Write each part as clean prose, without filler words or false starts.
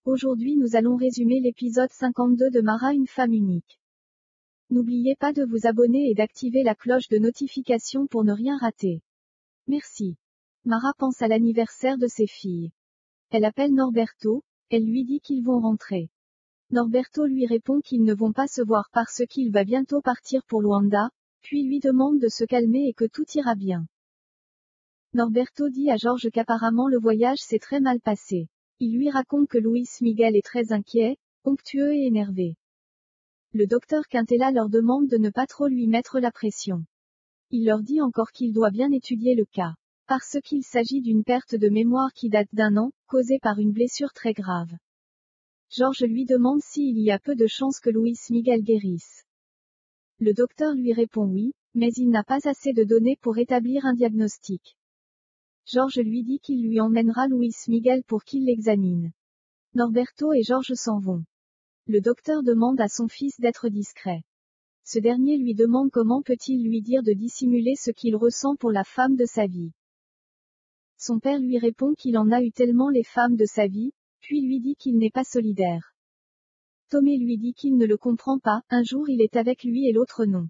Aujourd'hui nous allons résumer l'épisode 52 de Mara, une femme unique. N'oubliez pas de vous abonner et d'activer la cloche de notification pour ne rien rater. Merci. Mara pense à l'anniversaire de ses filles. Elle appelle Norberto, elle lui dit qu'ils vont rentrer. Norberto lui répond qu'ils ne vont pas se voir parce qu'il va bientôt partir pour Luanda, puis lui demande de se calmer et que tout ira bien. Norberto dit à George qu'apparemment le voyage s'est très mal passé. Il lui raconte que Luis Miguel est très inquiet, onctueux et énervé. Le docteur Quintela leur demande de ne pas trop lui mettre la pression. Il leur dit encore qu'il doit bien étudier le cas. Parce qu'il s'agit d'une perte de mémoire qui date d'1 an, causée par une blessure très grave. George lui demande s'il y a peu de chances que Luis Miguel guérisse. Le docteur lui répond oui, mais il n'a pas assez de données pour établir un diagnostic. George lui dit qu'il lui emmènera Luis Miguel pour qu'il l'examine. Norberto et George s'en vont. Le docteur demande à son fils d'être discret. Ce dernier lui demande comment peut-il lui dire de dissimuler ce qu'il ressent pour la femme de sa vie. Son père lui répond qu'il en a eu tellement les femmes de sa vie, puis lui dit qu'il n'est pas solidaire. Tomé lui dit qu'il ne le comprend pas, un jour il est avec lui et l'autre non.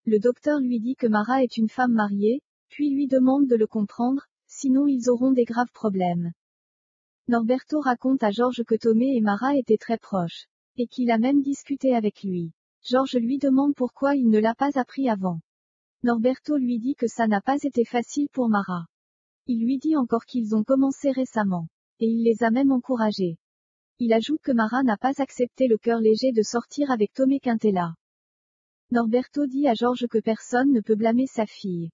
Le docteur lui dit que Mara est une femme mariée, puis lui demande de le comprendre, sinon ils auront des graves problèmes. Norberto raconte à George que Tomé et Mara étaient très proches, et qu'il a même discuté avec lui. George lui demande pourquoi il ne l'a pas appris avant. Norberto lui dit que ça n'a pas été facile pour Mara. Il lui dit encore qu'ils ont commencé récemment. Et il les a même encouragés. Il ajoute que Mara n'a pas accepté le cœur léger de sortir avec Tomé Quintela. Norberto dit à George que personne ne peut blâmer sa fille.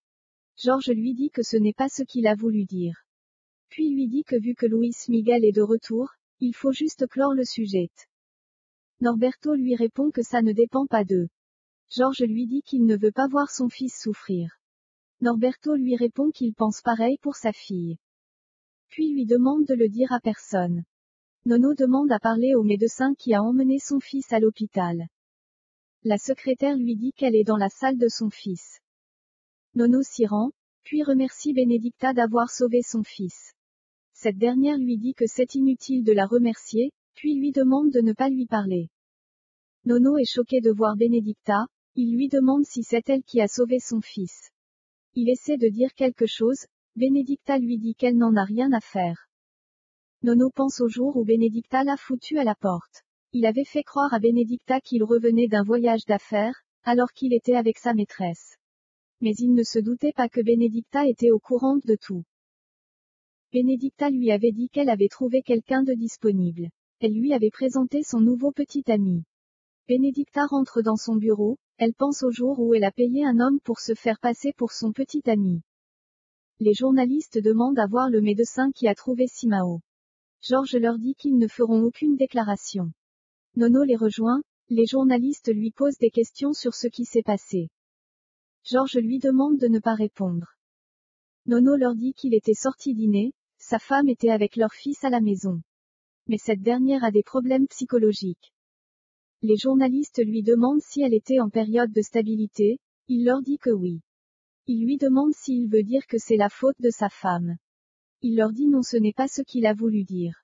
George lui dit que ce n'est pas ce qu'il a voulu dire. Puis lui dit que vu que Luis Miguel est de retour, il faut juste clore le sujet. Norberto lui répond que ça ne dépend pas d'eux. George lui dit qu'il ne veut pas voir son fils souffrir. Norberto lui répond qu'il pense pareil pour sa fille. Puis lui demande de le dire à personne. Nono demande à parler au médecin qui a emmené son fils à l'hôpital. La secrétaire lui dit qu'elle est dans la salle de son fils. Nono s'y rend, puis remercie Benedicta d'avoir sauvé son fils. Cette dernière lui dit que c'est inutile de la remercier, puis lui demande de ne pas lui parler. Nono est choqué de voir Benedicta, il lui demande si c'est elle qui a sauvé son fils. Il essaie de dire quelque chose, Benedicta lui dit qu'elle n'en a rien à faire. Nono pense au jour où Benedicta l'a foutu à la porte. Il avait fait croire à Benedicta qu'il revenait d'un voyage d'affaires, alors qu'il était avec sa maîtresse. Mais il ne se doutait pas que Benedicta était au courant de tout. Benedicta lui avait dit qu'elle avait trouvé quelqu'un de disponible. Elle lui avait présenté son nouveau petit ami. Benedicta rentre dans son bureau, elle pense au jour où elle a payé un homme pour se faire passer pour son petit ami. Les journalistes demandent à voir le médecin qui a trouvé Simao. George leur dit qu'ils ne feront aucune déclaration. Nono les rejoint, les journalistes lui posent des questions sur ce qui s'est passé. George lui demande de ne pas répondre. Nono leur dit qu'il était sorti dîner, sa femme était avec leur fils à la maison. Mais cette dernière a des problèmes psychologiques. Les journalistes lui demandent si elle était en période de stabilité, il leur dit que oui. Il lui demande s'il veut dire que c'est la faute de sa femme. Il leur dit non, ce n'est pas ce qu'il a voulu dire.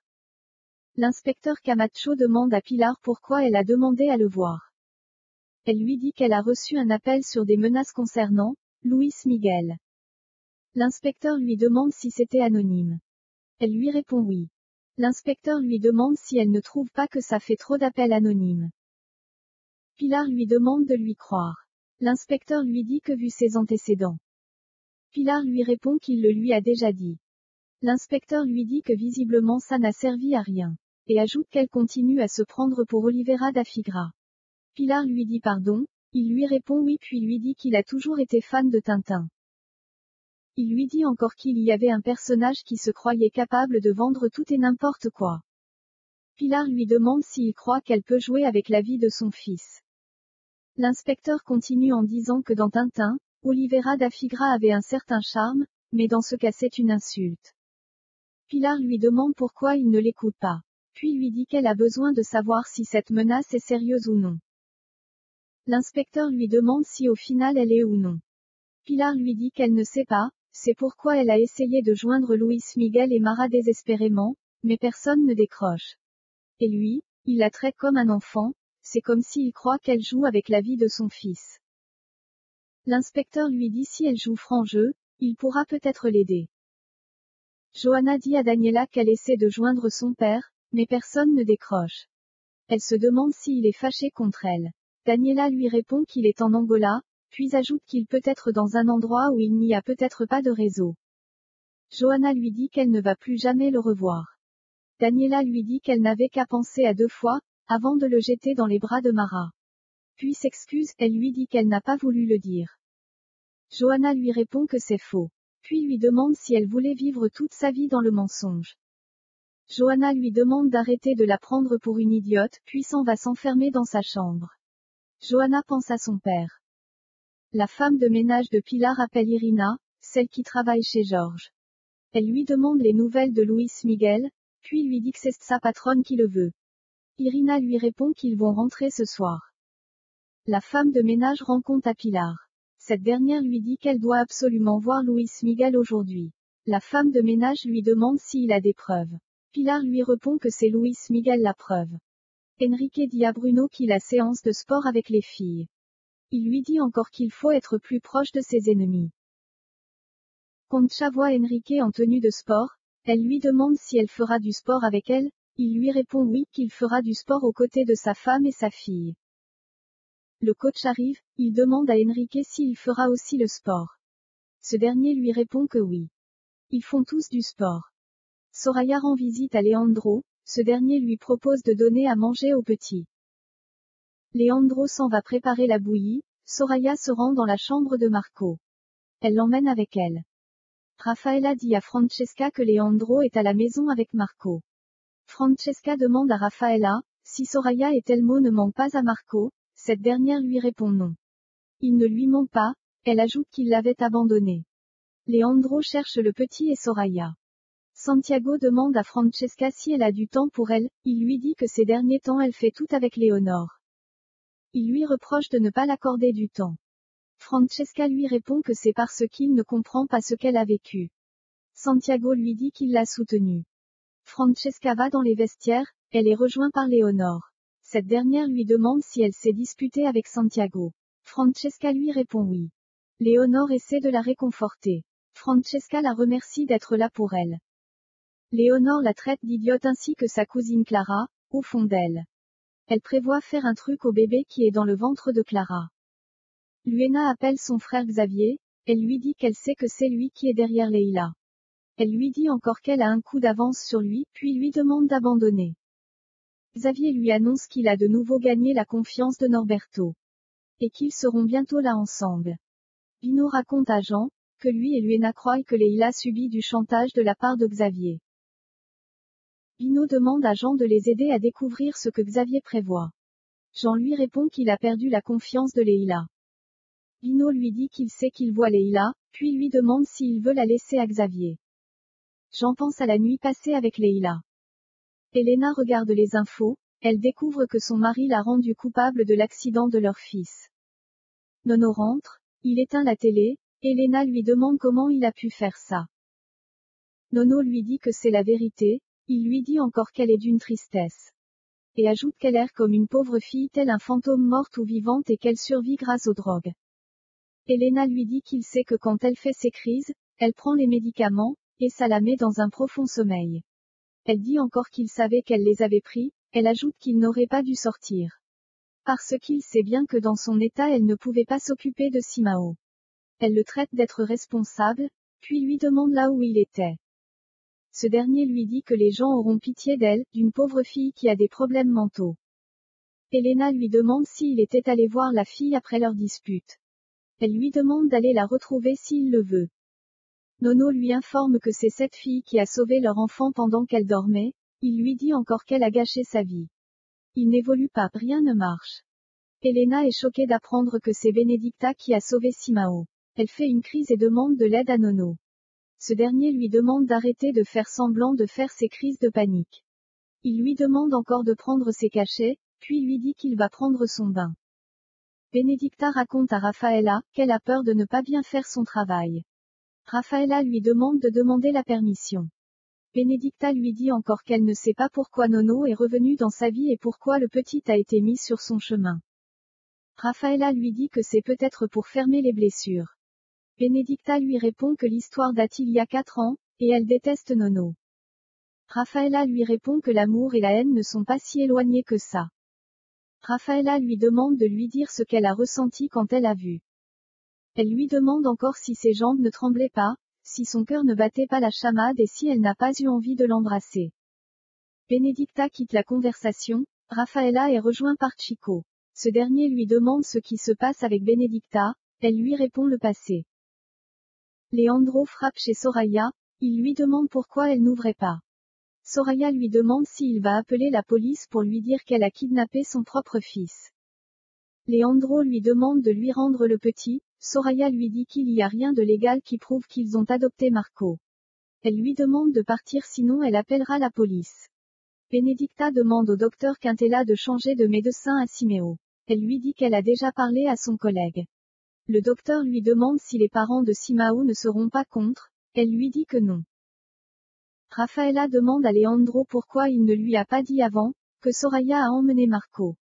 L'inspecteur Camacho demande à Pilar pourquoi elle a demandé à le voir. Elle lui dit qu'elle a reçu un appel sur des menaces concernant Luis Miguel. L'inspecteur lui demande si c'était anonyme. Elle lui répond oui. L'inspecteur lui demande si elle ne trouve pas que ça fait trop d'appels anonymes. Pilar lui demande de lui croire. L'inspecteur lui dit que vu ses antécédents. Pilar lui répond qu'il le lui a déjà dit. L'inspecteur lui dit que visiblement ça n'a servi à rien. Et ajoute qu'elle continue à se prendre pour Oliveira da Figra. Pilar lui dit pardon, il lui répond oui puis lui dit qu'il a toujours été fan de Tintin. Il lui dit encore qu'il y avait un personnage qui se croyait capable de vendre tout et n'importe quoi. Pilar lui demande s'il croit qu'elle peut jouer avec la vie de son fils. L'inspecteur continue en disant que dans Tintin, Oliveira da Figra avait un certain charme, mais dans ce cas c'est une insulte. Pilar lui demande pourquoi il ne l'écoute pas. Puis lui dit qu'elle a besoin de savoir si cette menace est sérieuse ou non. L'inspecteur lui demande si au final elle est ou non. Pilar lui dit qu'elle ne sait pas, c'est pourquoi elle a essayé de joindre Luis Miguel et Mara désespérément, mais personne ne décroche. Et lui, il la traite comme un enfant, c'est comme s'il croit qu'elle joue avec la vie de son fils. L'inspecteur lui dit si elle joue franc jeu, il pourra peut-être l'aider. Johanna dit à Daniela qu'elle essaie de joindre son père, mais personne ne décroche. Elle se demande s'il est fâché contre elle. Daniela lui répond qu'il est en Angola, puis ajoute qu'il peut être dans un endroit où il n'y a peut-être pas de réseau. Johanna lui dit qu'elle ne va plus jamais le revoir. Daniela lui dit qu'elle n'avait qu'à penser à 2 fois, avant de le jeter dans les bras de Mara. Puis s'excuse, elle lui dit qu'elle n'a pas voulu le dire. Johanna lui répond que c'est faux. Puis lui demande si elle voulait vivre toute sa vie dans le mensonge. Johanna lui demande d'arrêter de la prendre pour une idiote, puis s'en va s'enfermer dans sa chambre. Johanna pense à son père. La femme de ménage de Pilar appelle Irina, celle qui travaille chez Georges. Elle lui demande les nouvelles de Luis Miguel, puis lui dit que c'est sa patronne qui le veut. Irina lui répond qu'ils vont rentrer ce soir. La femme de ménage rend compte à Pilar. Cette dernière lui dit qu'elle doit absolument voir Luis Miguel aujourd'hui. La femme de ménage lui demande s'il a des preuves. Pilar lui répond que c'est Luis Miguel la preuve. Enrique dit à Bruno qu'il a séance de sport avec les filles. Il lui dit encore qu'il faut être plus proche de ses ennemis. Concha voit Enrique en tenue de sport, elle lui demande si elle fera du sport avec elle, il lui répond oui qu'il fera du sport aux côtés de sa femme et sa fille. Le coach arrive, il demande à Enrique s'il fera aussi le sport. Ce dernier lui répond que oui. Ils font tous du sport. Soraya rend visite à Leandro, ce dernier lui propose de donner à manger aux petits. Leandro s'en va préparer la bouillie, Soraya se rend dans la chambre de Marco. Elle l'emmène avec elle. Raffaella dit à Francesca que Leandro est à la maison avec Marco. Francesca demande à Raffaella si Soraya et Telmo ne mentent pas à Marco, cette dernière lui répond non. Il ne lui ment pas, elle ajoute qu'il l'avait abandonné. Leandro cherche le petit et Soraya. Santiago demande à Francesca si elle a du temps pour elle, il lui dit que ces derniers temps elle fait tout avec Léonore. Il lui reproche de ne pas l'accorder du temps. Francesca lui répond que c'est parce qu'il ne comprend pas ce qu'elle a vécu. Santiago lui dit qu'il l'a soutenue. Francesca va dans les vestiaires, elle est rejointe par Léonore. Cette dernière lui demande si elle s'est disputée avec Santiago. Francesca lui répond oui. Léonore essaie de la réconforter. Francesca la remercie d'être là pour elle. Léonore la traite d'idiote ainsi que sa cousine Clara, au fond d'elle. Elle prévoit faire un truc au bébé qui est dans le ventre de Clara. Luena appelle son frère Xavier, elle lui dit qu'elle sait que c'est lui qui est derrière Leila. Elle lui dit encore qu'elle a un coup d'avance sur lui, puis lui demande d'abandonner. Xavier lui annonce qu'il a de nouveau gagné la confiance de Norberto. Et qu'ils seront bientôt là ensemble. Bino raconte à Jean, que lui et Luena croient que Leila subit du chantage de la part de Xavier. Bino demande à Jean de les aider à découvrir ce que Xavier prévoit. Jean lui répond qu'il a perdu la confiance de Leila. Bino lui dit qu'il sait qu'il voit Leila, puis lui demande s'il veut la laisser à Xavier. Jean pense à la nuit passée avec Leila. Elena regarde les infos, elle découvre que son mari l'a rendue coupable de l'accident de leur fils. Nono rentre, il éteint la télé, Elena lui demande comment il a pu faire ça. Nono lui dit que c'est la vérité, il lui dit encore qu'elle est d'une tristesse. Et ajoute qu'elle erre comme une pauvre fille telle un fantôme morte ou vivante et qu'elle survit grâce aux drogues. Elena lui dit qu'il sait que quand elle fait ses crises, elle prend les médicaments, et ça la met dans un profond sommeil. Elle dit encore qu'il savait qu'elle les avait pris, elle ajoute qu'il n'aurait pas dû sortir. Parce qu'il sait bien que dans son état elle ne pouvait pas s'occuper de Simao. Elle le traite d'être responsable, puis lui demande là où il était. Ce dernier lui dit que les gens auront pitié d'elle, d'une pauvre fille qui a des problèmes mentaux. Elena lui demande s'il était allé voir la fille après leur dispute. Elle lui demande d'aller la retrouver s'il le veut. Nono lui informe que c'est cette fille qui a sauvé leur enfant pendant qu'elle dormait, il lui dit encore qu'elle a gâché sa vie. Il n'évolue pas, rien ne marche. Elena est choquée d'apprendre que c'est Benedicta qui a sauvé Simao. Elle fait une crise et demande de l'aide à Nono. Ce dernier lui demande d'arrêter de faire semblant de faire ses crises de panique. Il lui demande encore de prendre ses cachets, puis lui dit qu'il va prendre son bain. Benedicta raconte à Raffaella qu'elle a peur de ne pas bien faire son travail. Raffaella lui demande de demander la permission. Benedicta lui dit encore qu'elle ne sait pas pourquoi Nono est revenu dans sa vie et pourquoi le petit a été mis sur son chemin. Raffaella lui dit que c'est peut-être pour fermer les blessures. Benedicta lui répond que l'histoire date il y a 4 ans, et elle déteste Nono. Raffaella lui répond que l'amour et la haine ne sont pas si éloignés que ça. Raffaella lui demande de lui dire ce qu'elle a ressenti quand elle a vu. Elle lui demande encore si ses jambes ne tremblaient pas, si son cœur ne battait pas la chamade et si elle n'a pas eu envie de l'embrasser. Benedicta quitte la conversation, Raffaella est rejoint par Chico. Ce dernier lui demande ce qui se passe avec Benedicta, elle lui répond le passé. Leandro frappe chez Soraya, il lui demande pourquoi elle n'ouvrait pas. Soraya lui demande s'il va appeler la police pour lui dire qu'elle a kidnappé son propre fils. Leandro lui demande de lui rendre le petit, Soraya lui dit qu'il n'y a rien de légal qui prouve qu'ils ont adopté Marco. Elle lui demande de partir sinon elle appellera la police. Benedicta demande au docteur Quintella de changer de médecin à Simeo. Elle lui dit qu'elle a déjà parlé à son collègue. Le docteur lui demande si les parents de Simao ne seront pas contre, elle lui dit que non. Raffaella demande à Leandro pourquoi il ne lui a pas dit avant, que Soraya a emmené Marco.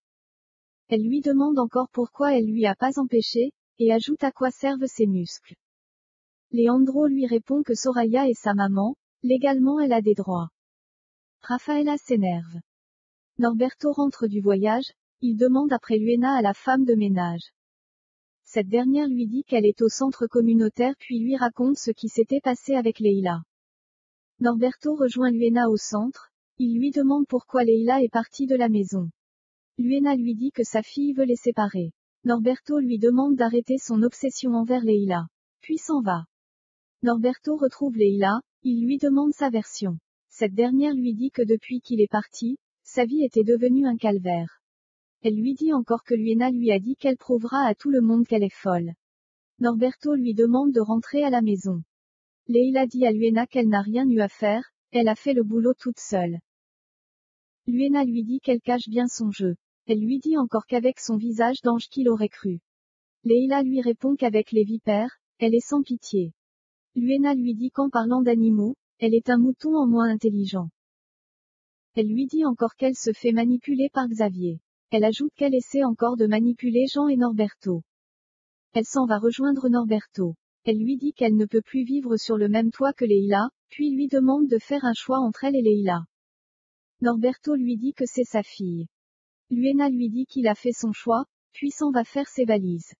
Elle lui demande encore pourquoi elle lui a pas empêché, et ajoute à quoi servent ses muscles. Leandro lui répond que Soraya est sa maman, légalement elle a des droits. Raffaella s'énerve. Norberto rentre du voyage, il demande après Luena à la femme de ménage. Cette dernière lui dit qu'elle est au centre communautaire puis lui raconte ce qui s'était passé avec Leila. Norberto rejoint Luena au centre, il lui demande pourquoi Leila est partie de la maison. Luena lui dit que sa fille veut les séparer. Norberto lui demande d'arrêter son obsession envers Leila. Puis s'en va. Norberto retrouve Leila, il lui demande sa version. Cette dernière lui dit que depuis qu'il est parti, sa vie était devenue un calvaire. Elle lui dit encore que Luena lui a dit qu'elle prouvera à tout le monde qu'elle est folle. Norberto lui demande de rentrer à la maison. Leila dit à Luena qu'elle n'a rien eu à faire, elle a fait le boulot toute seule. Luena lui dit qu'elle cache bien son jeu. Elle lui dit encore qu'avec son visage d'ange qu'il aurait cru. Leila lui répond qu'avec les vipères, elle est sans pitié. Luena lui dit qu'en parlant d'animaux, elle est un mouton en moins intelligent. Elle lui dit encore qu'elle se fait manipuler par Xavier. Elle ajoute qu'elle essaie encore de manipuler Jean et Norberto. Elle s'en va rejoindre Norberto. Elle lui dit qu'elle ne peut plus vivre sur le même toit que Leila, puis lui demande de faire un choix entre elle et Leila. Norberto lui dit que c'est sa fille. Luena lui dit qu'il a fait son choix, puis s'en va faire ses valises.